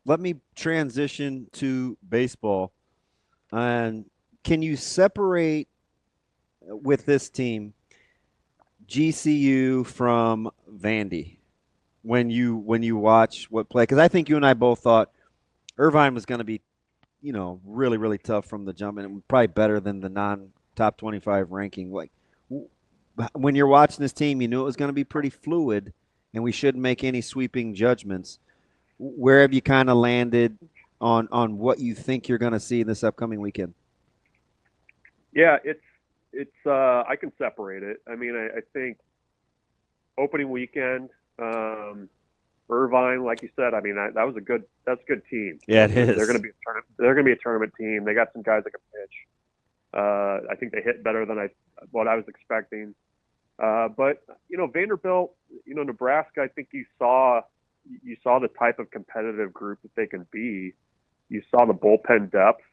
let me transition to baseball. And can you separate with this team GCU from Vandy when you watch what play? Because I think you and I both thought Irvine was going to be, really really tough from the jump, and probably better than the non top 25 ranking. Like when you're watching this team, you knew it was going to be pretty fluid, and we shouldn't make any sweeping judgments. Where have you kind of landed on what you think you're going to see this upcoming weekend? Yeah, it's I can separate it. I mean, I think opening weekend, Irvine, like you said, I mean that's a good team. Yeah, it They're going to is. be they're going to be a tournament team. They got some guys that can pitch. I think they hit better than what I was expecting. But Vanderbilt, Nebraska, I think you saw the type of competitive group that they can be. You saw the bullpen depth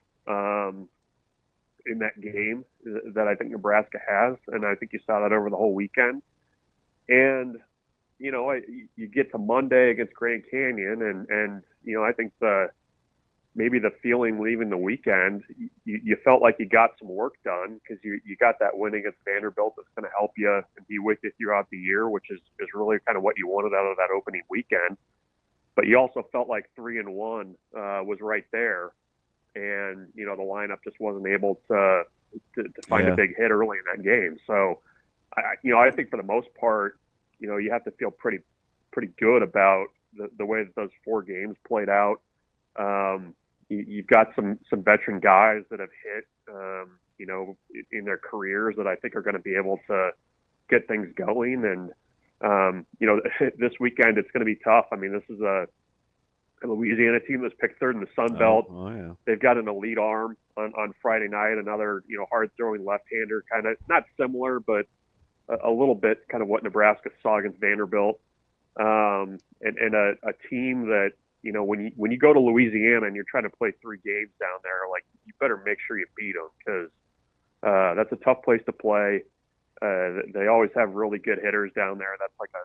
in that game that I think Nebraska has, and I think you saw that over the whole weekend. And you get to Monday against Grand Canyon, and I think maybe the feeling leaving the weekend, you felt like you got some work done because you got that win against Vanderbilt that's going to help you and be with you throughout the year, which is really kind of what you wanted out of that opening weekend. But you also felt like 3-1 was right there, and the lineup just wasn't able to find a Yeah. big hit early in that game. So I think for the most part, you have to feel pretty good about the way that those four games played out. You've got some veteran guys that have hit, in their careers that I think are going to be able to get things going. And, this weekend it's going to be tough. I mean, this is a Louisiana team that's picked third in the Sun Belt. Oh yeah. They've got an elite arm on Friday night, another, hard throwing left-hander, kind of not similar, but a little bit kind of what Nebraska saw against Vanderbilt. And a team that, when you go to Louisiana and you're trying to play 3 games down there, like you better make sure you beat them because that's a tough place to play. They always have really good hitters down there. That's like a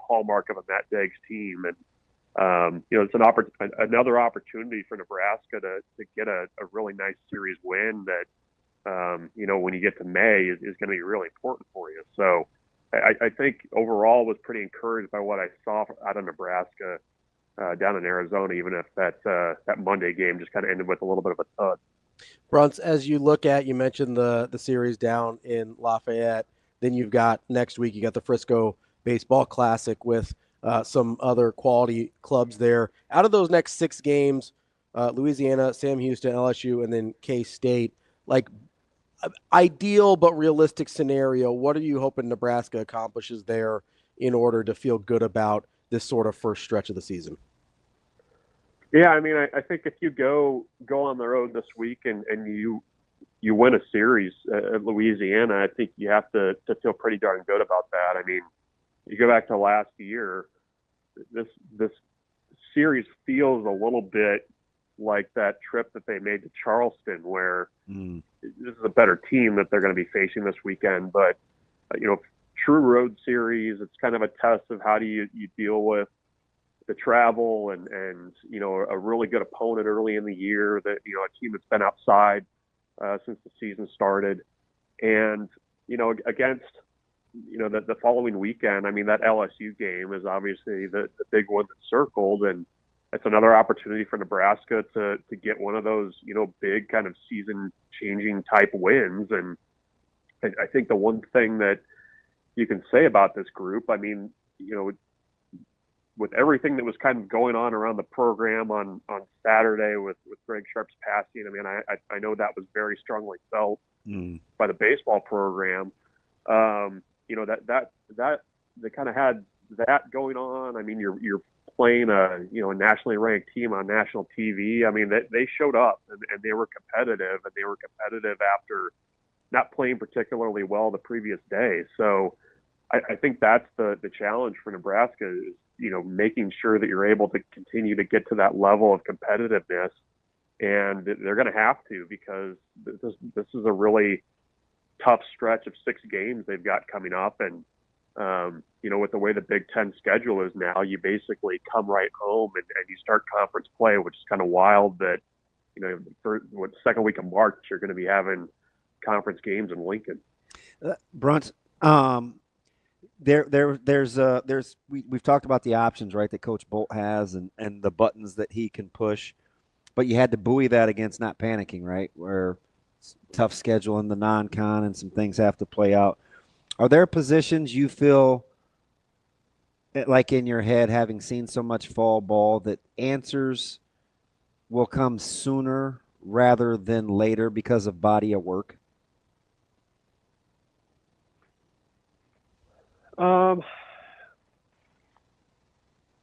hallmark of a Matt Diggs team, and it's another opportunity for Nebraska to get a really nice series win that when you get to May is going to be really important for you. So I think overall was pretty encouraged by what I saw out of Nebraska down in Arizona, even if that Monday game just kind of ended with a little bit of a thud. Bruntz, as you look at, you mentioned the series down in Lafayette. Then you've got next week, you got the Frisco Baseball Classic with some other quality clubs there. Out of those next 6 games, Louisiana, Sam Houston, LSU, and then K-State, like ideal but realistic scenario, what are you hoping Nebraska accomplishes there in order to feel good about this sort of first stretch of the season? Yeah, I mean, I think if you go on the road this week and you win a series at Louisiana, I think you have to feel pretty darn good about that. I mean, you go back to last year, this series feels a little bit like that trip that they made to Charleston, where this is a better team that they're going to be facing this weekend. But true road series, it's kind of a test of how do you deal with the travel and a really good opponent early in the year, that a team that's been outside since the season started, and against the following weekend. I mean, that LSU game is obviously the big one that's circled, and it's another opportunity for Nebraska to get one of those big kind of season changing type wins. And I think the one thing that you can say about this group, I mean, with everything that was kind of going on around the program on Saturday with Greg Sharp's passing, I mean, I know that was very strongly felt by the baseball program. That they kind of had that going on. I mean, you're playing a nationally ranked team on national TV. I mean, they showed up and they were competitive, and they were competitive after not playing particularly well the previous day. So I think that's the challenge for Nebraska is, making sure that you're able to continue to get to that level of competitiveness. And they're going to have to, because this is a really tough stretch of 6 games they've got coming up. And, With the way the Big Ten schedule is now, you basically come right home and you start conference play, which is kind of wild that, for what second week of March, you're going to be having conference games in Lincoln. Bruntz, we've talked about the options, right, that Coach Bolt has and the buttons that he can push, but you had to buoy that against not panicking, right, where it's tough schedule in the non-con and some things have to play out. Are there positions you feel like in your head, having seen so much fall ball, that answers will come sooner rather than later because of body of work?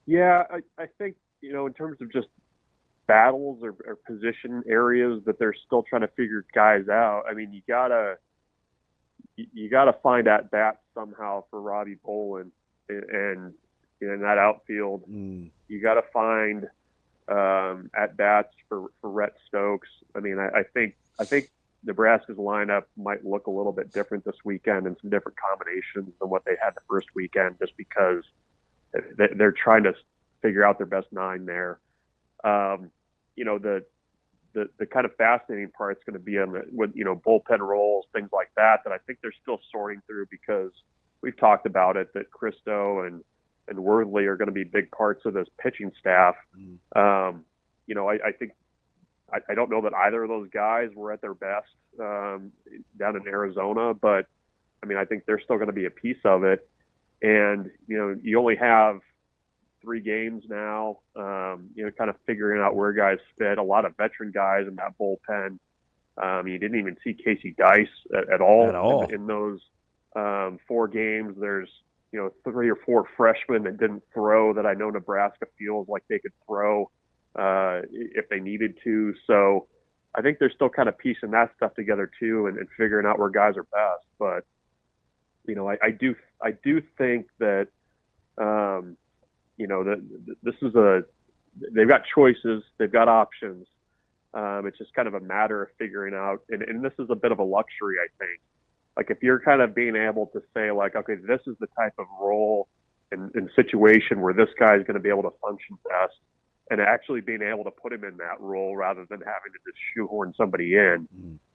Yeah, I think, in terms of just battles or position areas that they're still trying to figure guys out. I mean, you gotta find at bats somehow for Ravi Boland and in that outfield. You got to find at bats for Rhett Stokes. I mean, I think Nebraska's lineup might look a little bit different this weekend in some different combinations than what they had the first weekend, just because they're trying to figure out their best nine there. The kind of fascinating part is going to be on with bullpen roles, things like that I think they're still sorting through, because we've talked about it that Christo and Worthley are going to be big parts of this pitching staff. I think I don't know that either of those guys were at their best down in Arizona, but I mean, I think they're still going to be a piece of it. And you only have 3 games now, kind of figuring out where guys fit. A lot of veteran guys in that bullpen. You didn't even see Casey Dice at all. In those 4 games. There's 3 or 4 freshmen that didn't throw that I know Nebraska feels like they could throw if they needed to. So I think they're still kind of piecing that stuff together too, and figuring out where guys are best. But I do think that this is they've got choices, they've got options. It's just kind of a matter of figuring out, and this is a bit of a luxury, I think. Like, if you're kind of being able to say, like, okay, this is the type of role and situation where this guy is going to be able to function best, and actually being able to put him in that role rather than having to just shoehorn somebody in,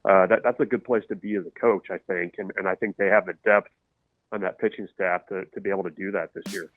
that's a good place to be as a coach, I think. And I think they have the depth on that pitching staff to be able to do that this year.